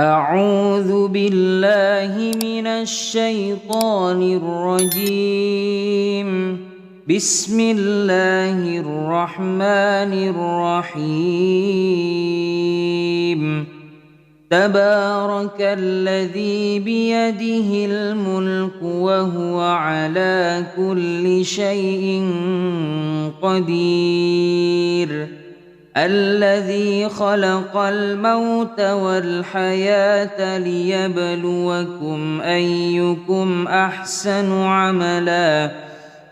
أعوذ بالله من الشيطان الرجيم. بسم الله الرحمن الرحيم. تبارك الذي بيده الملك وهو على كل شيء قدير. الذي خلق الموت والحياة ليبلوكم أيكم أحسن عملا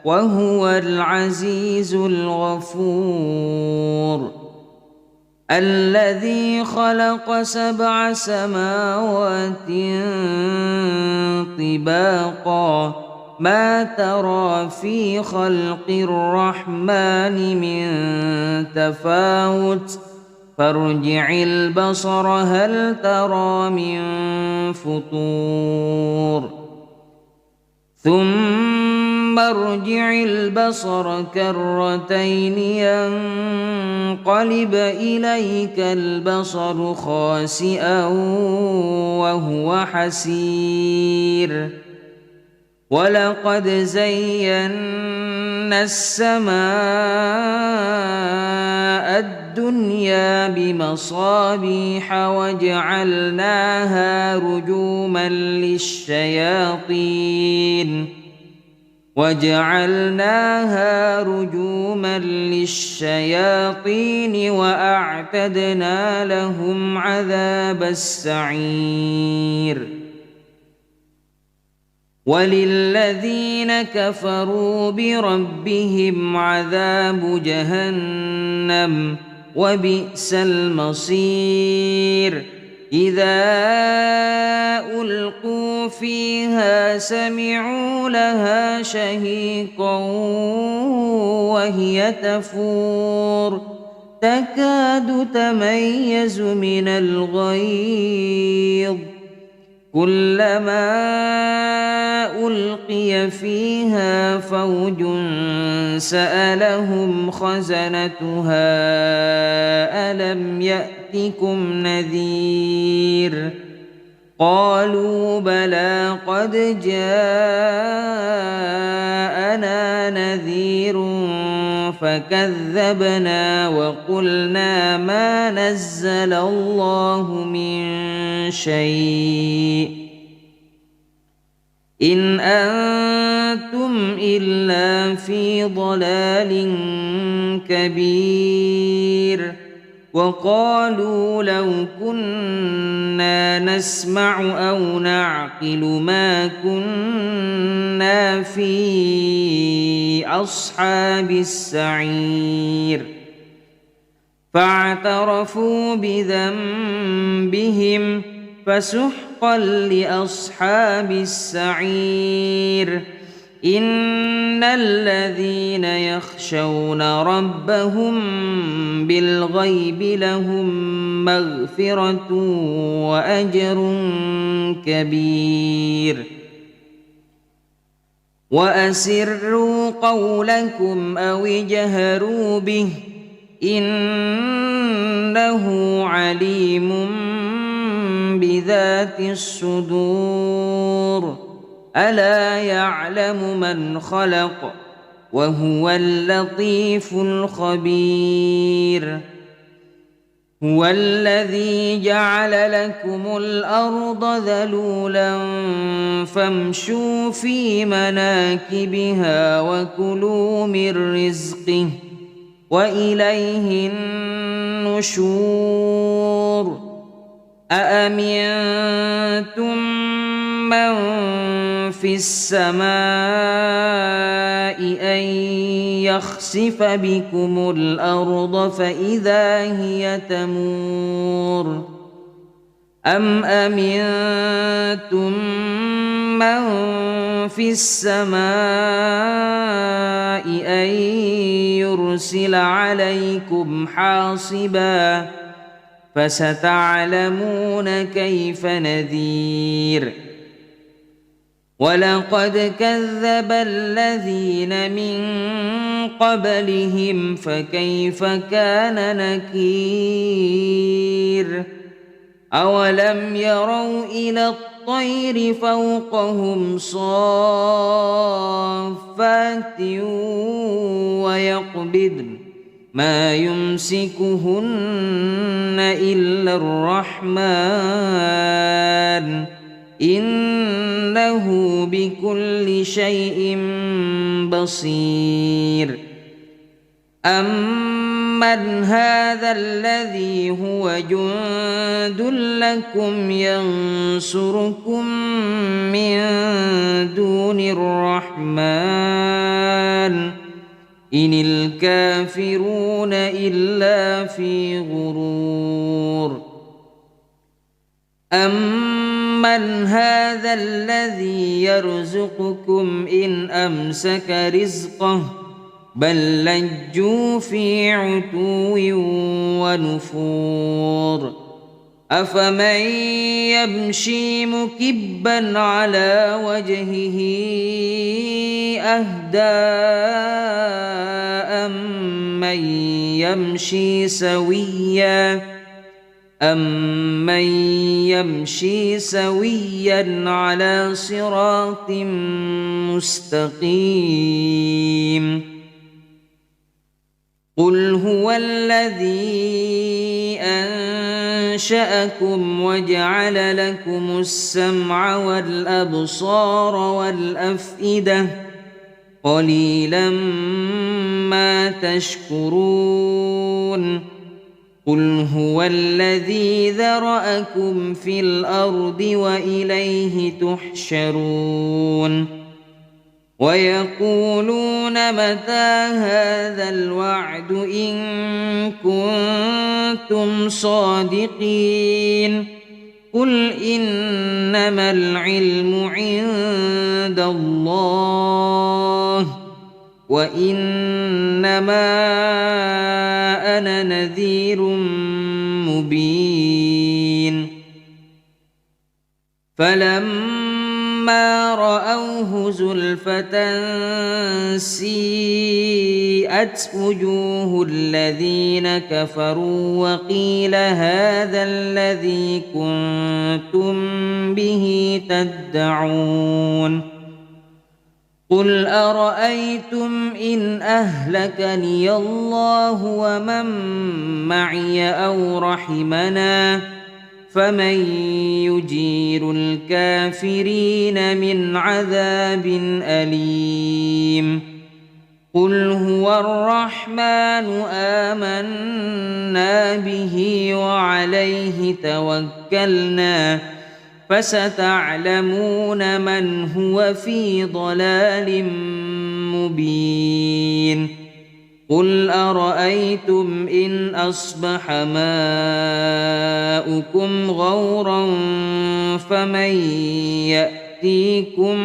وهو العزيز الغفور. الذي خلق 7 سماوات طباقا ما ترى في خلق الرحمن من تفاوت فارجع البصر هل ترى من فطور ثم ارجع البصر كرتين ينقلب إليك البصر خاسئا وهو حسير. ولقد زينا السماء الدنيا بمصابيح وجعلناها رجوما للشياطين وأعتدنا لهم عذاب السعير. وللذين كفروا بربهم عذاب جهنم وبئس المصير. إذا ألقوا فيها سمعوا لها شهيقا وهي تفور تكاد تميز من الغيظ. كلما ألقي فيها فوج سألهم خزنتها ألم يأتكم نذير قالوا بلى قد جاءنا نذير فكذبنا وقلنا ما نزل الله من شيء إن أنتم إلا في ضلال كبير. وقالوا لو كنا نسمع أو نعقل ما كنا في أصحاب السعير. فاعترفوا بذنبهم فسحقا لأصحاب السعير. إن الذين يخشون ربهم بالغيب لهم مغفرة وأجر كبير. وأسروا قولكم أو اجهروا به إنه عليم بذات الصدور. ألا يعلم من خلق وهو اللطيف الخبير. هو الذي جعل لكم الأرض ذلولا فامشوا في مناكبها وكلوا من رزقه وإليه النشور. أأمنتم من في السماء أن يخسف بكم الأرض فإذا هي تمور أم أمنتم من في السماء أن يرسل عليكم حاصبا فستعلمون كيف نذير. ولقد كذب الذين من قبلهم فكيف كان نكير. أولم يروا إلى الطير فوقهم صافات ويقبضن ما يمسكهن إلا الرحمن إنه بكل شيء بصير أمن هذا الذي هو جند لكم ينصركم من دون الرحمن إن الكافرون إلا في غرور أمن هذا الذي يرزقكم إن أمسك رزقه بل لجوا في عتو ونفور أفمن يمشي مكبا على وجهه أهدى أمن يمشي سويا على صراط مستقيم قل هو الذي أنشأكم وجعل لكم السمع والأبصار والأفئدة قليلا ما تشكرون قل هو الذي ذرأكم في الأرض وإليه تحشرون ويقولون متى هذا الوعد إن كنتم صادقين قل إنما العلم عند الله وإنما أنا نذير مبين فلما رأوه زلفة سيئت وجوه الذين كفروا وقيل هذا الذي كنتم به تدعون قل أرأيتم إن أهلكني الله ومن معي أو رحمنا فمن يجير الكافرين من عذاب أليم قل هو الرحمن آمنا به وعليه توكلنا فستعلمون من هو في ضلال مبين قل أرأيتم إن أصبح ماؤكم غورا فمن يأتيكم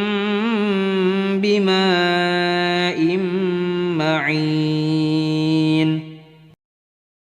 بماء معين